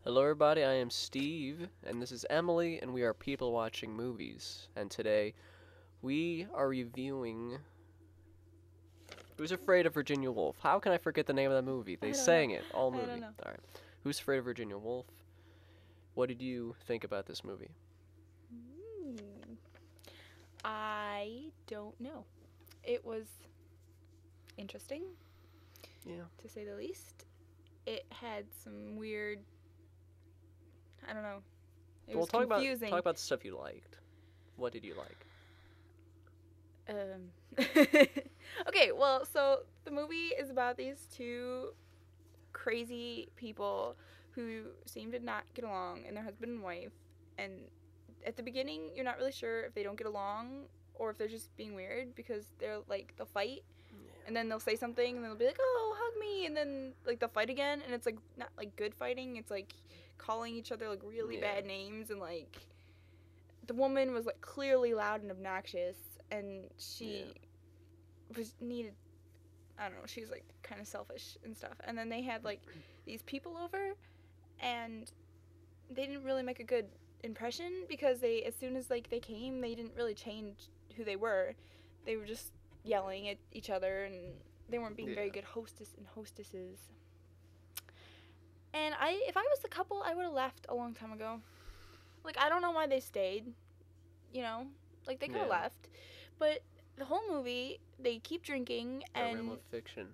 Hello, everybody. I am Steve, and this is Emily, and we are people watching movies. And today we are reviewing Who's Afraid of Virginia Woolf. How can I forget the name of that movie? I They don't know. sang it all I don't movie. know. All right. Who's Afraid of Virginia Woolf? What did you think about this movie? I don't know. It was interesting, Yeah. to say the least. It had some weird, I don't know. It was confusing. Talk about the stuff you liked. What did you like? Okay, well, so the movie is about these two crazy people who seem to not get along, and their husband and wife. And at the beginning, you're not really sure if they don't get along or if they're just being weird because they'll fight and then they'll say something and then they'll be like, "Oh, hug me," and then like they'll fight again, and it's like not like good fighting. It's like calling each other like really bad names, and like the woman was like clearly loud and obnoxious, and she was needed. I don't know. She was like kind of selfish and stuff. And then they had like these people over, and they didn't really make a good impression because as soon as like they came, they didn't really change who they were. They were just yelling at each other, and they weren't being very good hostesses. And if I was the couple, I would have left a long time ago. Like, I don't know why they stayed, you know? Like, they could have left. But the whole movie, they keep drinking and... realm of fiction,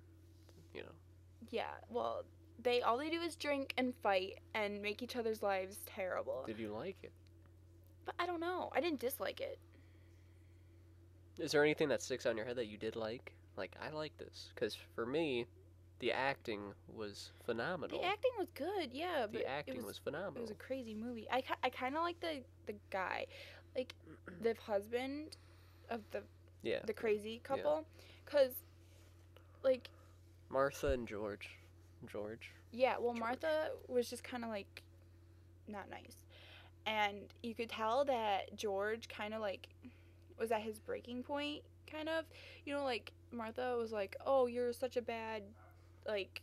you know. Yeah, well, all they do is drink and fight and make each other's lives terrible. Did you like it? But I don't know. I didn't dislike it. Is there anything that sticks out in your head that you did like? Like, I like this. Because for me, the acting was phenomenal. The acting was good, yeah. The acting was phenomenal. It was a crazy movie. I kind of like the guy. Like, the husband of the crazy couple. Because, like... Martha and George. Yeah, well, George. Martha was just kind of, like, not nice. And you could tell that George kind of, like, was at his breaking point, kind of. You know, like, Martha was like, "Oh, you're such a bad, like,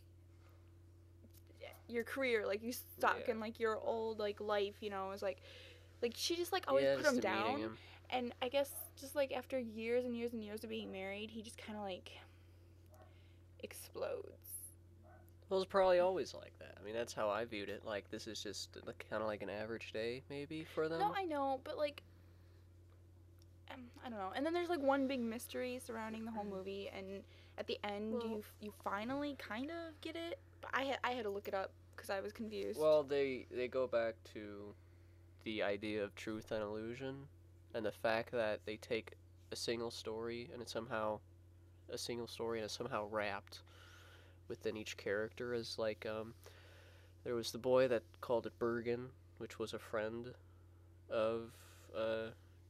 your career, like, you suck, and, like, your old, like, life, you know." It was like she just, like, always put him down. Him. And I guess just, like, after years and years and years of being married, he just kind of, like, explodes. Well, it's probably always like that. I mean, that's how I viewed it. Like, this is just kind of like an average day, maybe, for them. No, I know, but, like, I don't know. And then there's, like, one big mystery surrounding the whole movie, and at the end, you finally kind of get it. But I had to look it up because I was confused. Well, they go back to the idea of truth and illusion, and the fact that they take a single story, and it's somehow wrapped within each character. As like there was the boy that called it Bergen, which was a friend of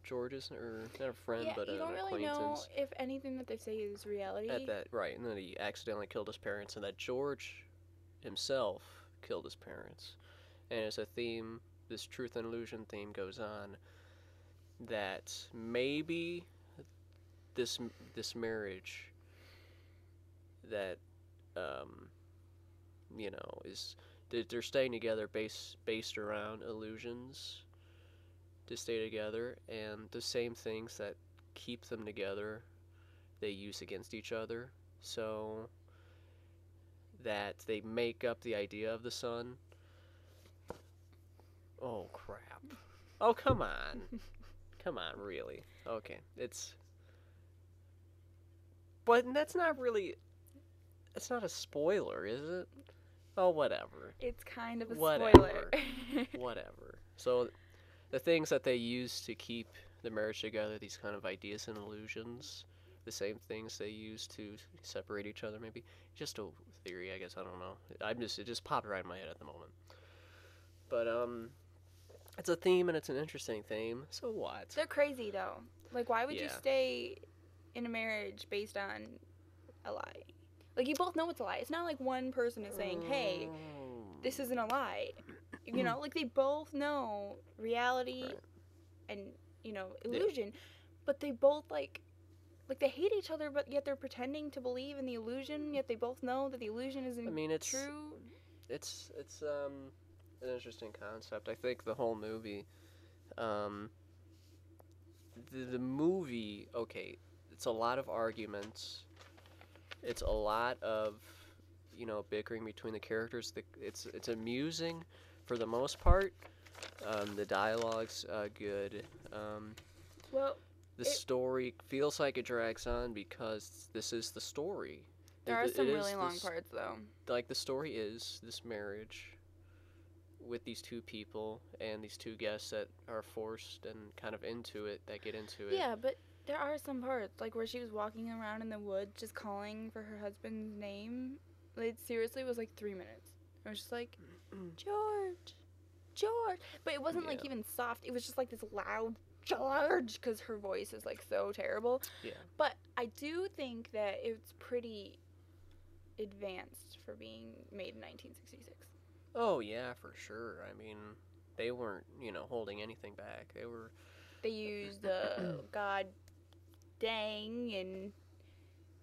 George's, or not a friend, but an acquaintance. You don't really know if anything that they say is reality. And then he accidentally killed his parents, and that George himself killed his parents. And as a theme, this truth and illusion theme goes on, that maybe this marriage that is they're staying together based around illusions to stay together, and the same things that keep them together they use against each other, so that they make up the idea of the sun. Oh crap. Oh, come on. Come on, really. Okay, but that's not a spoiler, is it? Oh, whatever. It's kind of a spoiler. Spoiler. Whatever. So, the things that they use to keep the marriage together, these kind of ideas and illusions, the same things they use to separate each other, maybe. Just a theory, I guess. I don't know. It just popped right in my head at the moment. But it's a theme, and it's an interesting theme. So what? They're crazy though. Like, why would you stay in a marriage based on a lie? Like, you both know it's a lie. It's not like one person is saying, "Hey, this isn't a lie." You know, like, they both know reality and, you know, illusion, but they both like they hate each other, but yet they're pretending to believe in the illusion, yet they both know that the illusion isn't true. It's an interesting concept. I think the whole movie, um, the movie, okay, it's a lot of arguments. It's a lot of, bickering between the characters. It's amusing for the most part. The dialogue's good. Um, Well, the it story feels like it drags on because this is the story. there are It some is really long this, parts though. like the story is this marriage with these two people and these two guests that are forced and kind of into it, that get into it. Yeah, but there are some parts like where she was walking around in the woods just calling for her husband's name. It seriously was like 3 minutes. It was just like George, George, but it wasn't like Yeah. even soft. It was just like this loud George because her voice is like so terrible. Yeah. But I do think that it's pretty advanced for being made in 1966. Oh yeah, for sure. I mean, they weren't, holding anything back. They were. They used God dang and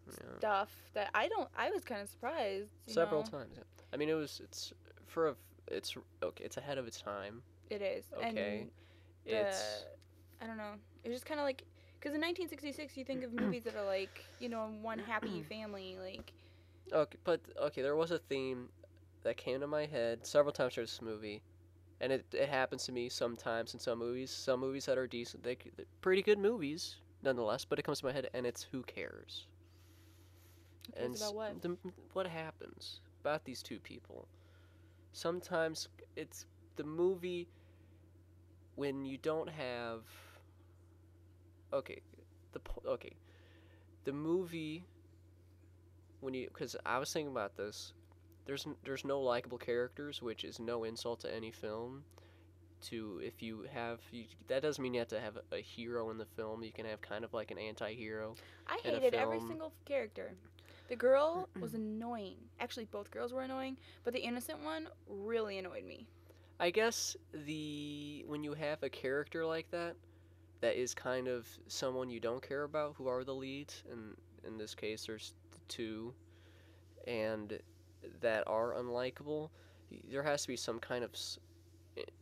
Yeah. stuff that I was kind of surprised. Several times. Yeah. I mean, it's for a. It's okay. It's ahead of its time. It is. Okay. And It's. I don't know. It was just kind of like, because in 1966 you think of movies that are like, one happy family, like. Okay, but okay, there was a theme that came to my head several times through this movie, and it happens to me sometimes in some movies. Some movies that are decent, they're pretty good movies nonetheless. But it comes to my head, and it's who cares? And About what? what happens about these two people? Sometimes it's the movie when you don't have. Okay, okay, the movie when you, because I was thinking about this. There's no likable characters, which is no insult to any film. If you have that doesn't mean you have to have a hero in the film. You can have kind of like an anti-hero I in a hated every film. single character. The girl was annoying. Actually, both girls were annoying, but the innocent one really annoyed me. I guess when you have a character like that is kind of someone you don't care about, who are the leads, and in this case there's the two, and that are unlikable, there has to be some kind of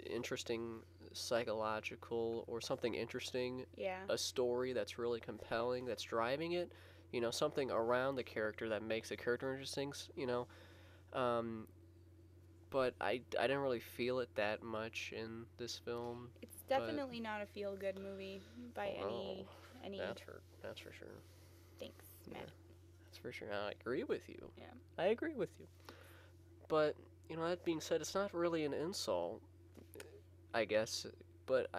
interesting psychological or something interesting, Yeah. a story that's really compelling, that's driving it, something around the character that makes the character interesting, um, but I didn't really feel it that much in this film. It's definitely not a feel-good movie by Oh, any. that's for sure. Thanks, Yeah, Matt. that's for sure. I agree with you. Yeah. I agree with you. But that being said, it's not really an insult, I guess. But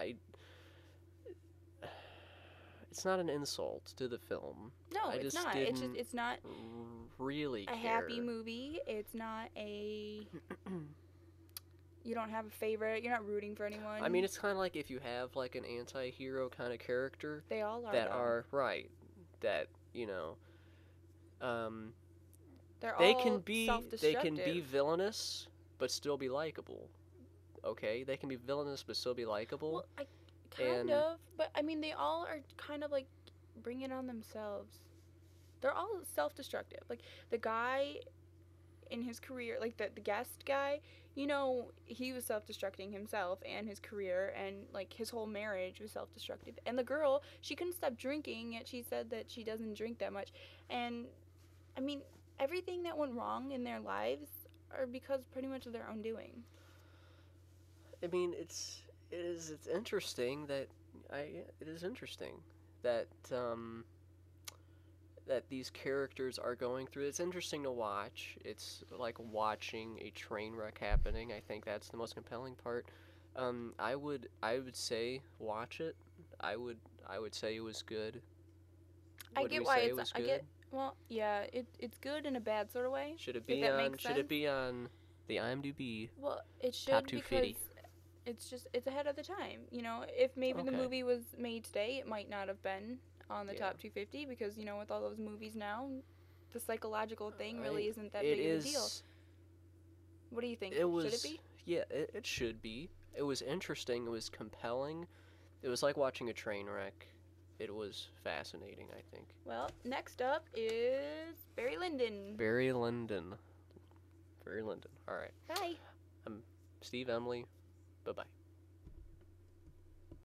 it's not an insult to the film. No, I it's just not. didn't It's not really a care. happy movie. It's not a. You don't have a favorite. You're not rooting for anyone. I mean, it's kind of like if you have like an anti-hero kind of character they all are. that though. are right, that They're they all can be self-destructive. villainous but still be likable. Okay, they can be villainous but still be likable. Well, kind And- of, but I mean, they all are kind of like bring it on themselves. They're all self-destructive. Like the guy in his career, like the guest guy, he was self-destructing himself and his career, and like his whole marriage was self-destructive. And the girl, she couldn't stop drinking, yet she said that she doesn't drink that much. And I mean, everything that went wrong in their lives are because pretty much of their own doing. I mean, it's interesting that it is interesting that that these characters are going through. It's interesting to watch. It's like watching a train wreck happening. I think that's the most compelling part. I would say watch it. I would say it was good. I Would get we why say it's. it was I good? get. Well, yeah, it's good in a bad sort of way. Should it if be that on? makes Should it sense. be on the IMDb? Well, it should Top because 250. it's ahead of the time. If maybe the Okay. movie was made today, it might not have been on the Yeah. top 250 because with all those movies now, the psychological thing I- really isn't that It big of a deal. is. What do you think? It was. Should it be? Yeah, it should be. It was interesting. It was compelling. It was like watching a train wreck. It was fascinating, I think. Well, next up is Barry Lyndon. Barry Lyndon. Barry Lyndon. All right. Hi. Steve, Emily, bye bye.